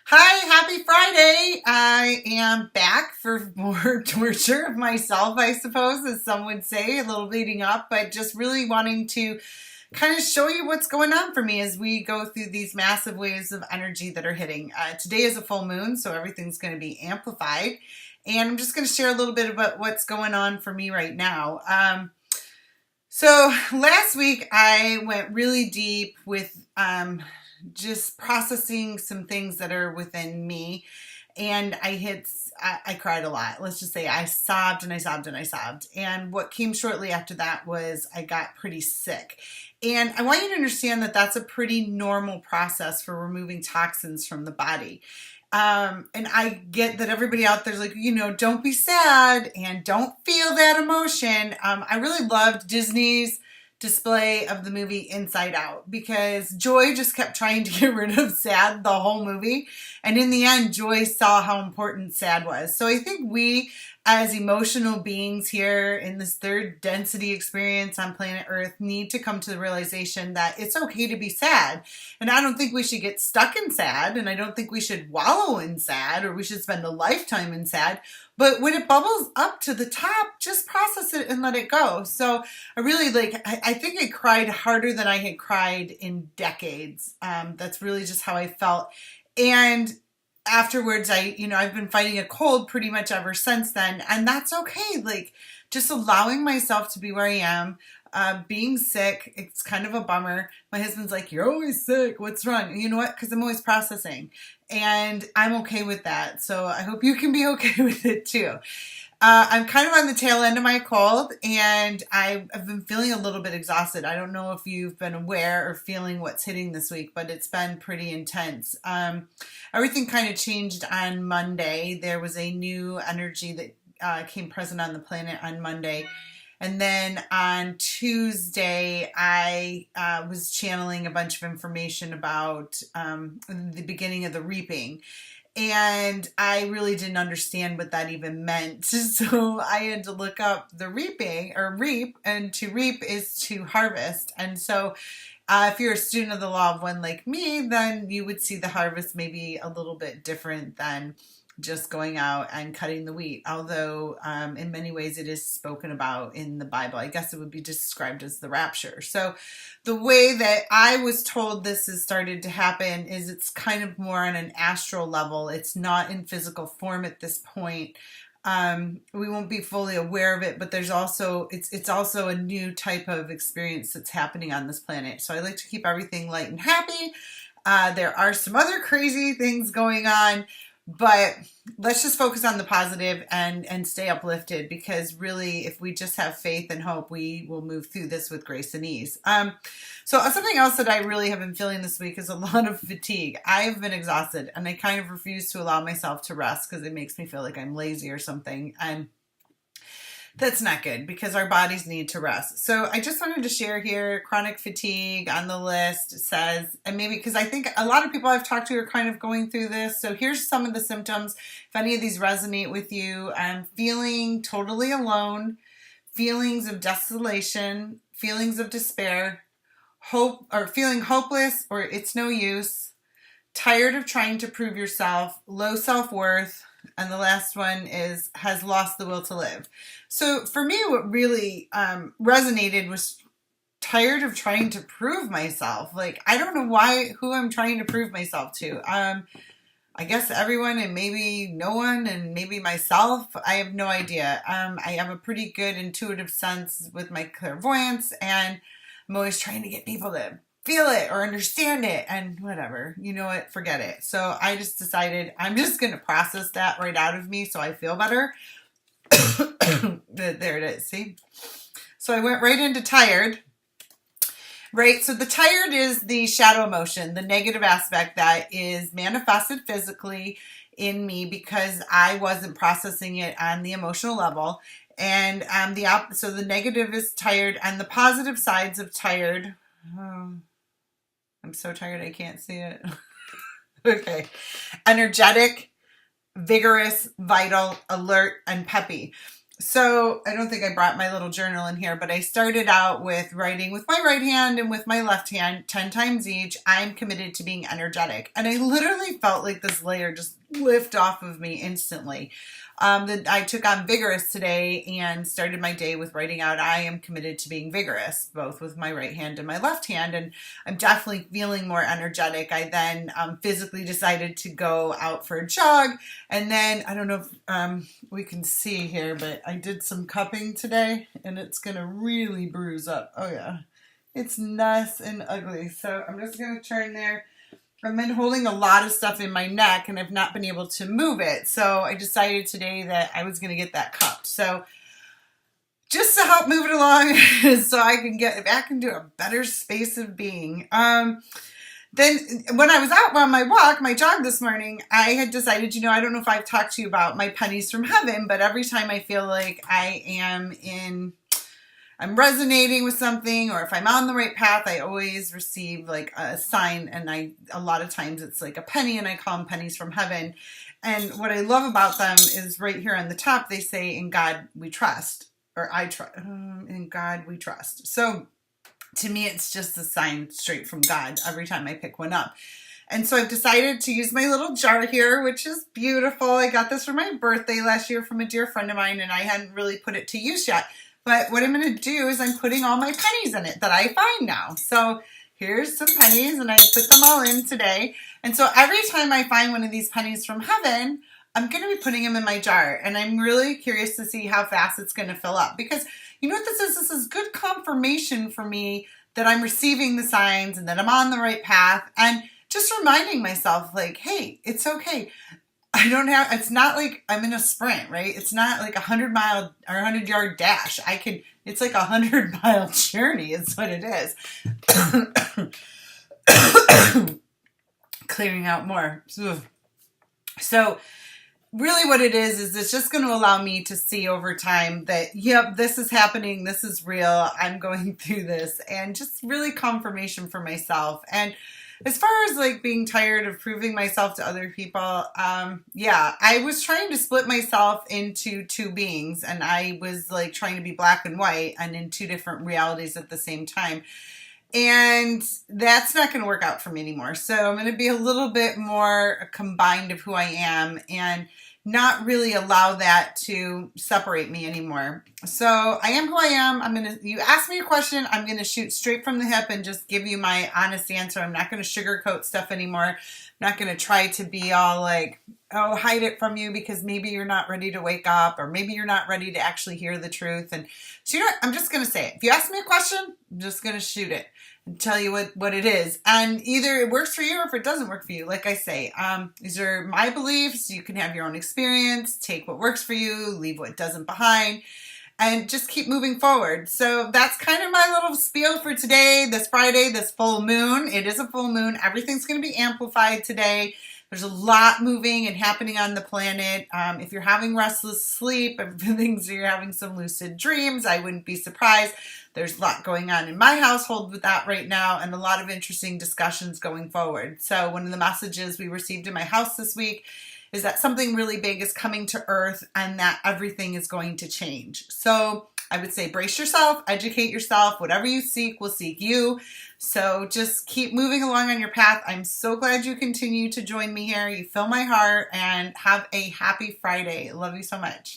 Hi, happy Friday. I am back for more torture of myself, I suppose, as some would say, a little leading up, but just really wanting to kind of show you what's going on for me as we go through these massive waves of energy that are hitting. Today is a full moon, so everything's going to be amplified. And I'm just going to share a little bit about what's going on for me right now. So last week I went really deep with just processing some things that are within me, and I cried a lot. Let's just say I sobbed and I sobbed and I sobbed. And what came shortly after that was I got pretty sick. And I want you to understand that that's a pretty normal process for removing toxins from the body. And I get that everybody out there's like, don't be sad and don't feel that emotion. I really loved Disney's display of the movie Inside Out because Joy just kept trying to get rid of sad the whole movie. And in the end, Joy saw how important sad was. So I think we, as emotional beings here in this third density experience on planet Earth, need to come to the realization that it's okay to be sad. And I don't think we should get stuck in sad, and I don't think we should wallow in sad, or we should spend a lifetime in sad. But when it bubbles up to the top, just process it and let it go. So I really I think I cried harder than I had cried in decades. That's really just how I felt. And afterwards, I've been fighting a cold pretty much ever since then. And that's okay. Just allowing myself to be where I am. Being sick, it's kind of a bummer. My husband's like, you're always sick. What's wrong? And you know what? Because I'm always processing. And I'm okay with that. So I hope you can be okay with it too. I'm kind of on the tail end of my cold, and I've been feeling a little bit exhausted. I don't know if you've been aware or feeling what's hitting this week, but it's been pretty intense. Everything kind of changed on Monday. There was a new energy that came present on the planet on Monday. And then on Tuesday, I was channeling a bunch of information about the beginning of the reaping. And I really didn't understand what that even meant. So I had to look up the reaping or reap, and to reap is to harvest. And so if you're a student of the law of one like me, then you would see the harvest maybe a little bit different than just going out and cutting the wheat. Although in many ways it is spoken about in the Bible. I guess it would be described as the rapture. So the way that I was told this has started to happen is it's kind of more on an astral level. It's not in physical form at this point. We won't be fully aware of it, but it's also a new type of experience that's happening on this planet. So I like to keep everything light and happy. There are some other crazy things going on, but let's just focus on the positive and stay uplifted, because really, if we just have faith and hope, we will move through this with grace and ease. So something else that I really have been feeling this week is a lot of fatigue. I've been exhausted, and I kind of refuse to allow myself to rest because it makes me feel like I'm lazy or something. And that's not good, because our bodies need to rest. So I just wanted to share here, chronic fatigue on the list says, and maybe because I think a lot of people I've talked to are kind of going through this. So here's some of the symptoms. If any of these resonate with you, I'm feeling totally alone, feelings of desolation, feelings of despair, hope, or feeling hopeless or it's no use, tired of trying to prove yourself, low self-worth, and the last one is has lost the will to live. So for me, what really resonated was tired of trying to prove myself. I don't know who I'm trying to prove myself to. I guess everyone, and maybe no one, and maybe myself. I have no idea. I have a pretty good intuitive sense with my clairvoyance, and I'm always trying to get people to feel it or understand it, and whatever, you know what, forget it. So I just decided I'm just going to process that right out of me so I feel better. There it is, see? So I went right into tired. Right, so the tired is the shadow emotion, the negative aspect that is manifested physically in me because I wasn't processing it on the emotional level. And so the negative is tired, and the positive sides of tired. I'm so tired I can't see it. Okay. Energetic, vigorous, vital, alert, and peppy. So I don't think I brought my little journal in here, but I started out with writing with my right hand and with my left hand 10 times each. I'm committed to being energetic. And I literally felt like this layer just lift off of me instantly. That I took on vigorous today and started my day with writing out, I am committed to being vigorous, both with my right hand and my left hand. And I'm definitely feeling more energetic. I then physically decided to go out for a jog. And then, I don't know if we can see here, but I did some cupping today and it's going to really bruise up. Oh yeah, it's nice and ugly. So I'm just going to turn there. I've been holding a lot of stuff in my neck and I've not been able to move it. So I decided today that I was going to get that cupped. So just to help move it along so I can get back into a better space of being. Then when I was out on my walk, my jog this morning, I had decided, I don't know if I've talked to you about my pennies from heaven, but every time I feel like I'm resonating with something, or if I'm on the right path, I always receive like a sign, and a lot of times it's like a penny, and I call them pennies from heaven. And what I love about them is right here on the top, they say, "In God we trust," or "I trust." In God we trust. So to me, it's just a sign straight from God every time I pick one up. And so I've decided to use my little jar here, which is beautiful. I got this for my birthday last year from a dear friend of mine, and I hadn't really put it to use yet. But what I'm going to do is I'm putting all my pennies in it that I find now. So here's some pennies, and I put them all in today. And so every time I find one of these pennies from heaven, I'm going to be putting them in my jar. And I'm really curious to see how fast it's going to fill up. Because you know what this is? This is good confirmation for me that I'm receiving the signs and that I'm on the right path. And just reminding myself, like, hey, it's okay. It's not like I'm in a sprint, right? It's not like 100-mile or 100-yard dash. It's like 100-mile journey is what it is. Clearing out more. So really what it is it's just going to allow me to see over time that, yep, this is happening. This is real. I'm going through this, and just really confirmation for myself. And as far as like being tired of proving myself to other people, I was trying to split myself into two beings, and I was like trying to be black and white and in two different realities at the same time. And that's not going to work out for me anymore. So I'm going to be a little bit more combined of who I am and not really allow that to separate me anymore. So I am who I am. You ask me a question, I'm going to shoot straight from the hip and just give you my honest answer. I'm not going to sugarcoat stuff anymore. I'm not going to try to be all like, oh, hide it from you because maybe you're not ready to wake up, or maybe you're not ready to actually hear the truth. And so I'm just going to say it. If you ask me a question, I'm just going to shoot it and tell you what it is. And either it works for you or if it doesn't work for you. Like I say, these are my beliefs. You can have your own experience, take what works for you, leave what doesn't behind, and just keep moving forward. So that's kind of my little spiel for today, this Friday, this full moon. It is a full moon. Everything's going to be amplified today. There's a lot moving and happening on the planet. If you're having restless sleep, if you're having some lucid dreams, I wouldn't be surprised. There's a lot going on in my household with that right now, and a lot of interesting discussions going forward. So one of the messages we received in my house this week is that something really big is coming to Earth and that everything is going to change. So I would say brace yourself, educate yourself. Whatever you seek will seek you. So just keep moving along on your path. I'm so glad you continue to join me here. You fill my heart, and have a happy Friday. Love you so much.